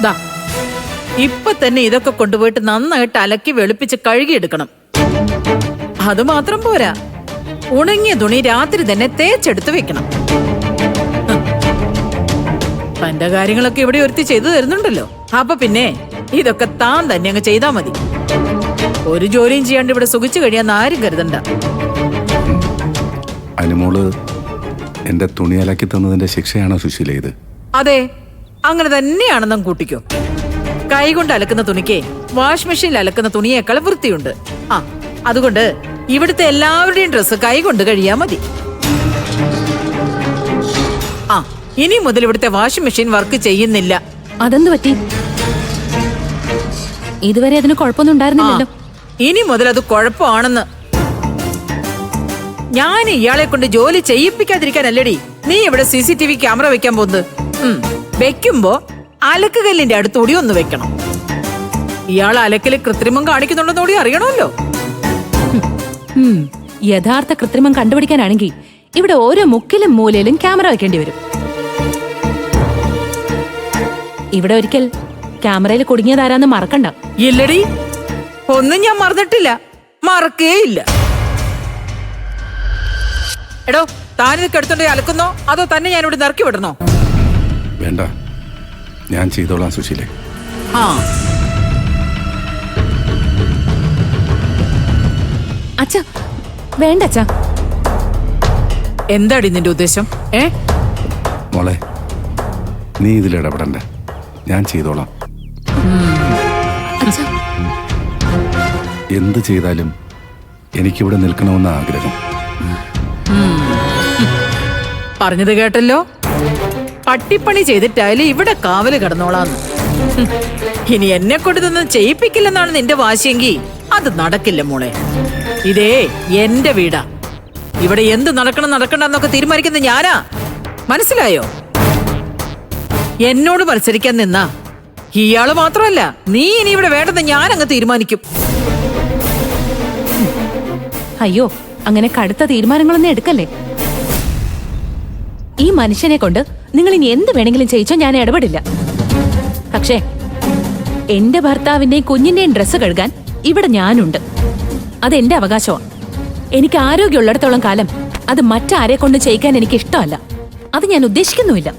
ദാ ഇപ്പൊ തന്നെ ഇതൊക്കെ കൊണ്ടുപോയിട്ട് നന്നായിട്ട് അലക്കി വെളുപ്പിച്ച് കഴുകിയെടുക്കണം. അതുമാത്രം പോരാ, ഉണങ്ങിയ തുണി രാത്രി തന്നെ തേച്ചെടുത്ത് വെക്കണം. തന്റെ കാര്യങ്ങളൊക്കെ ഇവിടെ ഒരുത്തി ചെയ്തു തരുന്നുണ്ടല്ലോ. അപ്പൊ പിന്നെ ഇതൊക്കെ താൻ തന്നെ അങ്ങ് ചെയ്താ മതി. ഒരു ജോലിയും ചെയ്യാണ്ട് ഇവിടെ സുഖിച്ചു കഴിയാന്ന് ആരും കരുതണ്ട. അനുമോള് എന്റെ തുണി അലക്കി തന്നതിന്റെ ശിക്ഷയാണോ സുശീല ഇത്? അതെ, അങ്ങനെ തന്നെയാണെന്നും കൂട്ടിക്കോ. കൈകൊണ്ട് അലക്കുന്ന തുണിക്ക് വാഷ് മെഷീനിൽ അലക്കുന്ന തുണിയേക്കാൾ വൃത്തിയുണ്ട്. അതുകൊണ്ട് ഇവിടുത്തെ എല്ലാവരുടെയും ഡ്രസ്സ് കൈകൊണ്ട് കഴിയാ മതി. ഇനി മുതൽ ഇവിടുത്തെ വാഷിംഗ് മെഷീൻ വർക്ക് ചെയ്യുന്നില്ല. അതെന്ത് പറ്റി? ഇതുവരെ അതിന് കുഴപ്പമൊന്നും ഉണ്ടായിരുന്നില്ലല്ലോ. ഇനി മുതൽ അത് കുഴപ്പമാണെന്ന്. ഞാൻ ഇയാളെ കൊണ്ട് ജോലി ചെയ്യിപ്പിക്കാതിരിക്കാനല്ലടി നീ ഇവിടെ CCTV ക്യാമറ വെക്കാൻ പോകുന്നത്. വെക്കുമ്പോ അലക്കുകല്ലിന്റെ അടുത്തൂടി ഒന്ന് വെക്കണം. ഇയാൾ അലക്കല് കൃത്രിമം കാണിക്കുന്നുണ്ടെന്നോടി അറിയണമല്ലോ. യഥാർത്ഥ കൃത്രിമം കണ്ടുപിടിക്കാനാണെങ്കിൽ ഇവിടെ ഓരോ മുക്കിലും മൂലയിലും ക്യാമറ വെക്കേണ്ടി വരും. ഇവിടെ ഒരിക്കൽ ക്യാമറയിൽ കുടുങ്ങിയതാരാന്ന് മറക്കണ്ട. ഇല്ലടി, ഒന്നും ഞാൻ മറന്നിട്ടില്ല, മറക്കേ ഇല്ല. എടോ, താനിതൊക്കെ എടുത്തോണ്ട് അലക്കുന്നോ അതോ തന്നെ ഞാൻ ഇവിടെ നിറക്കി വിടണോ? വേണ്ട, ഞാൻ ചെയ്തോളാം സുശീലേ. അച്ഛാ വേണ്ട അച്ഛാ. എന്താടി നിന്റെ ഉദ്ദേശം? മോളെ, നീ ഇതിലിടപെടണ്ട, ഞാൻ ചെയ്തോളാം. എന്ത് ചെയ്താലും എനിക്കിവിടെ നിൽക്കണമെന്ന ആഗ്രഹം. പറഞ്ഞത് കേട്ടല്ലോ, പട്ടിപ്പണി ചെയ്തിട്ടായാലും ഇവിടെ കാവല് കിടന്നോളാന്ന്. ഇനി എന്നെ കൊണ്ട് ഇതൊന്നും ചെയ്യിപ്പിക്കില്ലെന്നാണ് നിന്റെ വാശിയെങ്കിൽ അത് നടക്കില്ല മോളെ. ഇതേ എന്റെ വീടാ. ഇവിടെ എന്ത് നടക്കണ്ടെന്നൊക്കെ തീരുമാനിക്കുന്നത് ഞാനാ, മനസ്സിലായോ? എന്നോട് മത്സരിക്കാൻ നിന്നാ ഇയാള് മാത്രമല്ല, നീ ഇനി ഇവിടെ വേണ്ടെന്ന് ഞാൻ അങ്ങ് തീരുമാനിക്കും. അയ്യോ, അങ്ങനെ കടുത്ത തീരുമാനങ്ങളൊന്നും എടുക്കല്ലേ. ഈ മനുഷ്യനെ കൊണ്ട് നിങ്ങൾ ഇനി എന്ത് വേണമെങ്കിലും ചെയ്യിച്ചോ, ഞാൻ ഇടപെടില്ല. പക്ഷേ എന്റെ ഭർത്താവിന്റെയും കുഞ്ഞിന്റെയും ഡ്രസ്സ് കഴുകാൻ ഇവിടെ ഞാനുണ്ട്. അതെന്റെ അവകാശമാണ്. എനിക്ക് ആരോഗ്യമുള്ളിടത്തോളം കാലം അത് മറ്റാരെ കൊണ്ട് ചെയ്യിക്കാൻ എനിക്ക് ഇഷ്ടമല്ല. അത് ഞാൻ ഉദ്ദേശിക്കുന്നുമില്ല.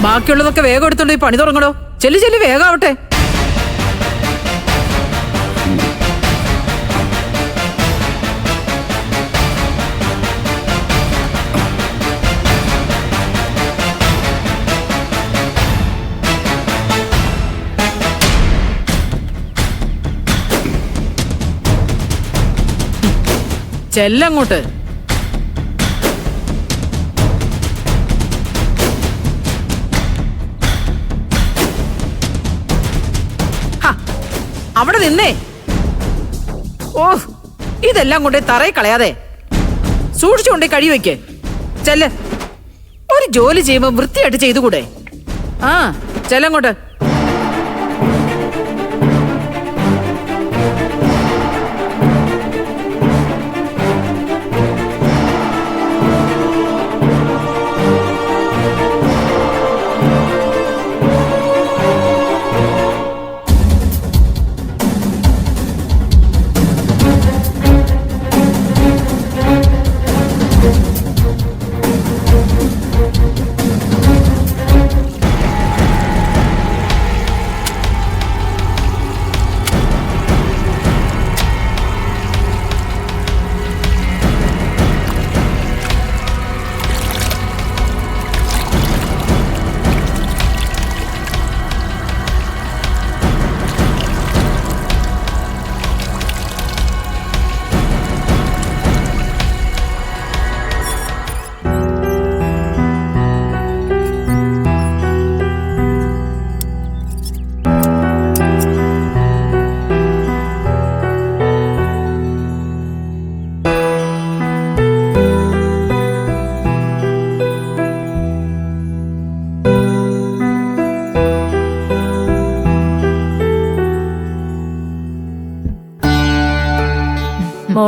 ബാക്കിയുള്ളതൊക്കെ വേഗം എടുത്തോണ്ട് ഈ പണി തുടങ്ങണോ. ചെല്ലി വേഗാവട്ടെ. ചെല്ലങ്ങോട്ട്. അവിടെ നിന്നേ. ഇതെല്ലാം കൊണ്ടേ തറയിൽ കളയാതെ സൂക്ഷിച്ചുകൊണ്ടേ കഴിവയ്ക്ക്. ചെല്ല്. ഒരു ജോലി ചെയ്യുമ്പോ വൃത്തിയായിട്ട് ചെയ്തുകൂടെ? ചെല്ലങ്ങോട്ട്.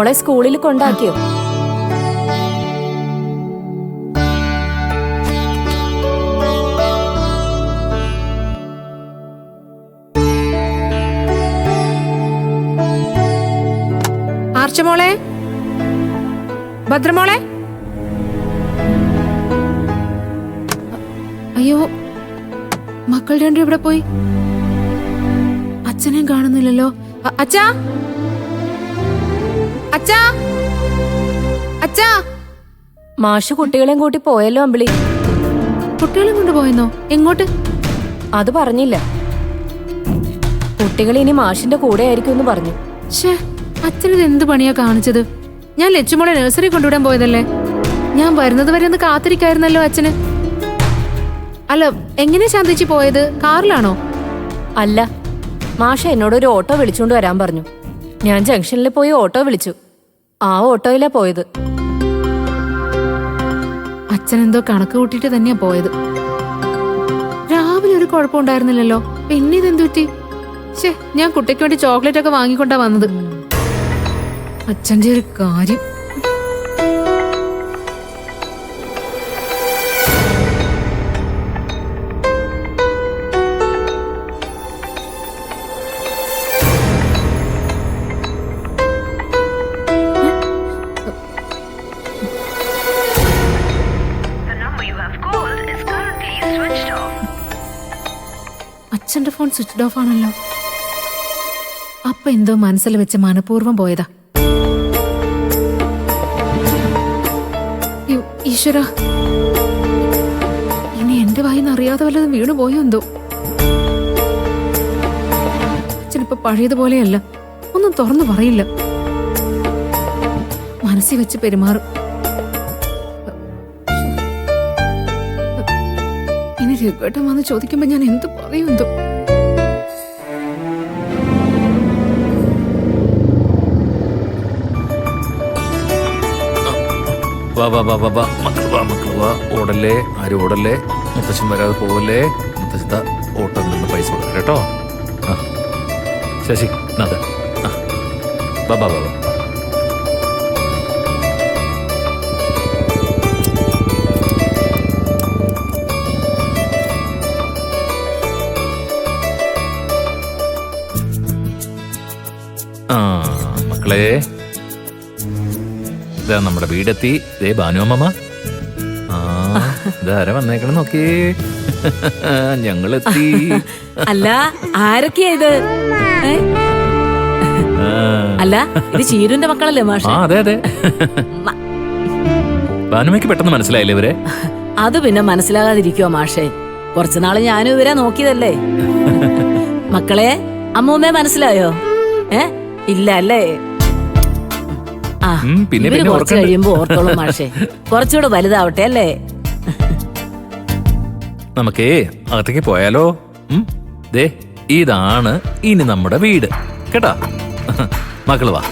മോളെ സ്കൂളിൽ കൊണ്ടാക്കിയോ? ആർച്ചമോളെ, ഭദ്രമോളെ. അയ്യോ, മക്കൾ രണ്ടും ഇവിടെ പോയി? അച്ഛനെയും കാണുന്നില്ലല്ലോ. അച്ഛാ, അച്ഛാ, അച്ഛാ. മാഷ് കുട്ടികളെയും കൂട്ടി പോയല്ലോ അമ്പിളി. കുട്ടികളെ കൊണ്ടുപോയെന്നോ? എങ്ങോട്ട്? അത് പറഞ്ഞില്ല. കുട്ടികൾ ഇനി മാഷിന്റെ കൂടെ ആയിരിക്കും എന്ന് പറഞ്ഞു. ഷേ, അച്ഛനത് എന്ത് പണിയാ കാണിച്ചത്? ഞാൻ ലച്ചുമോളെ നഴ്സറി കൊണ്ടുവിടാൻ പോയതല്ലേ. ഞാൻ വരുന്നത് വരെ ഒന്ന് കാത്തിരിക്കായിരുന്നല്ലോ അച്ഛന്. അല്ല, എങ്ങനെ ശാന്തിച്ച് പോയത്? കാറിലാണോ? അല്ല, മാഷ എന്നോട് ഒരു ഓട്ടോ വിളിച്ചുകൊണ്ട് വരാൻ പറഞ്ഞു. ഞാൻ ജംഗ്ഷനിൽ പോയി ഓട്ടോ വിളിച്ചു. ആ ഓട്ടോയിലാ പോയത്. അച്ഛൻ എന്തോ കണക്ക് കൂട്ടിയിട്ട് തന്നെയാ പോയത്. രാവിലെ ഒരു കുഴപ്പമുണ്ടായിരുന്നില്ലല്ലോ, പിന്നെ ഇതെന്തു പറ്റി? ഷേ, ഞാൻ കുട്ടിക്ക് വേണ്ടി ചോക്ലേറ്റ് ഒക്കെ വാങ്ങിക്കൊണ്ടാ വന്നത്. അച്ഛന്റെ ഒരു കാര്യം. അച്ഛന്റെ ഫോൺ സ്വിച്ച് ഓഫ് ആണല്ലോ. അപ്പൊ എന്തോ മനസ്സിൽ വെച്ച് മനഃപൂർവ്വം പോയതാ. ഈശ്വര, ഇനി എന്റെ വായിന്ന് അറിയാതെ വല്ലതും വീണു പോയോ എന്തോ. അച്ഛനിപ്പോ പഴയതുപോലെയല്ല, ഒന്നും തുറന്നു പറയില്ല, മനസ്സിൽ വെച്ച് പെരുമാറും. ഇനി രഘുവേട്ടൻ വന്ന് ചോദിക്കുമ്പോ ഞാൻ എന്ത് പറയും എന്തോ. വാ വാ വാ വാ വാ മക്കൾ വാ മക്കൾ വാ. ഓടല്ലേ, ആരും ഓടല്ലേ. മുത്തശ്ശൻ വരാതെ പോവല്ലേ. മുത്തശ്ശ ഓട്ടം നിന്ന് പൈസ കൊടുക്കാം കേട്ടോ. ആ ശശി, അത് ആ വാ വാ വാ വാ. ആ മക്കളെ, ഇതാ നമ്മുടെ വീടെത്തി. ദേ ഭാനുവമ്മ. ആ ഇതാര വന്നേക്കണം നോക്കി. ഞങ്ങളെത്തി. അല്ല, ആരൊക്കെയാ ഇത്? അല്ല, ഇത് ചീരുന്റെ മക്കളല്ലേ മാഷ? ആ അതെ അതെ. ഭാനുമയ്ക്ക് പെട്ടെന്ന് മനസ്സിലായില്ലേ ഇവരെ? അത് പിന്നെ മനസ്സിലാകാതിരിക്കോ മാഷേ? കുറച്ചുനാള് ഞാനും ഇവരെ നോക്കിയതല്ലേ. മക്കളെ, അമ്മൂമ്മയെ മനസ്സിലായോ? ഇല്ല അല്ലേ? ആ, പിന്നെ ഇവര് കുറച്ച് കഴിയുമ്പോ ഓർത്തോളും മാഷേ. കുറച്ചുകൂടെ വലുതാവട്ടെ അല്ലേ? നമുക്കേ അകത്തേക്ക് പോയാലോ? ദേ ഇതാണ് ഇനി നമ്മുടെ വീട് കേട്ടാ. മക്കള് വാ.